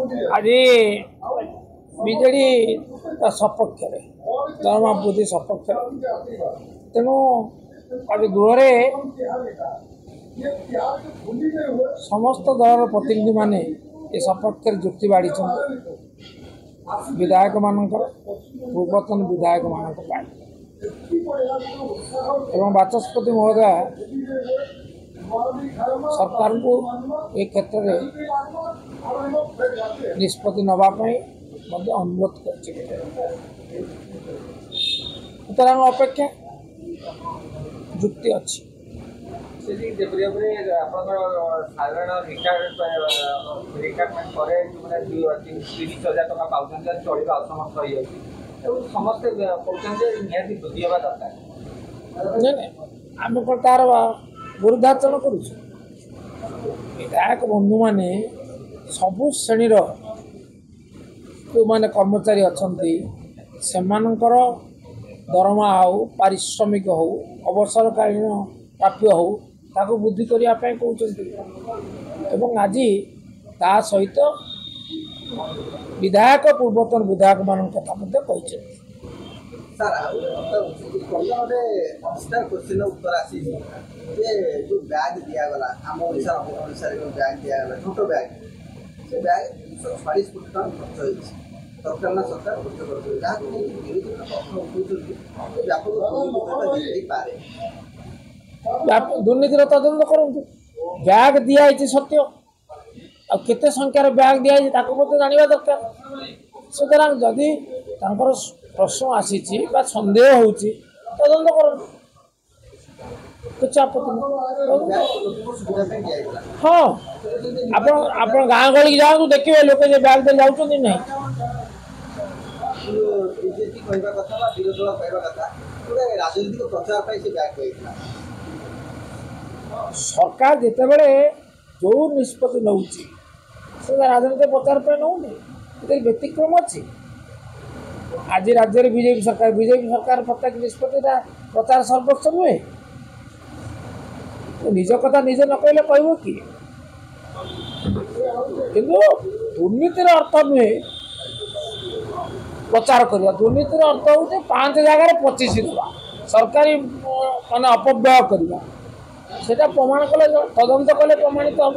आज विजेडी सपक्ष दरमा वृद्धि सपक्ष तेणु आज गृह समस्त दल प्रतिनिधि माने ये सपक्ष जुक्ति बाढ़ी विधायक मान पूर्वतन विधायक मान बाचस्पति महोदय सरकार को एक क्षेत्र में निष्पत्ति नापी अनुरोध कर अपेक्षा जुक्ति अच्छी साधारण रिटायरमेंट पर 30,000 टका पाँच चलिए असमर्थ हो समस्ते निहाती वृद्धि हवा दरकार नहीं आम कौन तार विरुद्धाचरण कर विधायक बंधु मैंने सबु श्रेणी जो मैंने कर्मचारी अच्छा से दरमा हो पारिश्रमिक हो अवसरकालीन प्राप्य हो ताको वृद्धि करने कहते आज ता सहित विधायक पूर्वतन विधायक मान कथा कहते उत्तर आसी जो बैग दिगला आम ओडिशा जो बैग दिगला छोट बैग से बैग 240 कोटी टका खर्च होती सरकार ना सरकार खर्च दुर्नीतिर तदंत करूँ बैग दिखाई सत्य आते संख्यार बैग दिखाई जानवा दरकार सुतरां जदि प्रश्न आसी सन्देह हो तदंत कर हाँ आप गाँ गली जाऊँ देखिए लोक बैग दे जाऊँ नहीं सरकार जिते बड़े जो निष्पत्ति नौ राजनीति प्रचार पर नौनी व्यतिक्रम अच्छी आज राज्य में बीजेपी सरकार प्रत्येक निष्पत्ति प्रचार सर्वोच्च नुहे निज कथा निजे न कहले कह कि दुर्नीतिर अर्थ नुहे प्रचार करवा दुर्नीतिर अर्थ हो 5 जगह 25 देवा सरकारी मान अपव्यय करवा सेटा प्रमाण कले तदंत कले प्रमाणित हम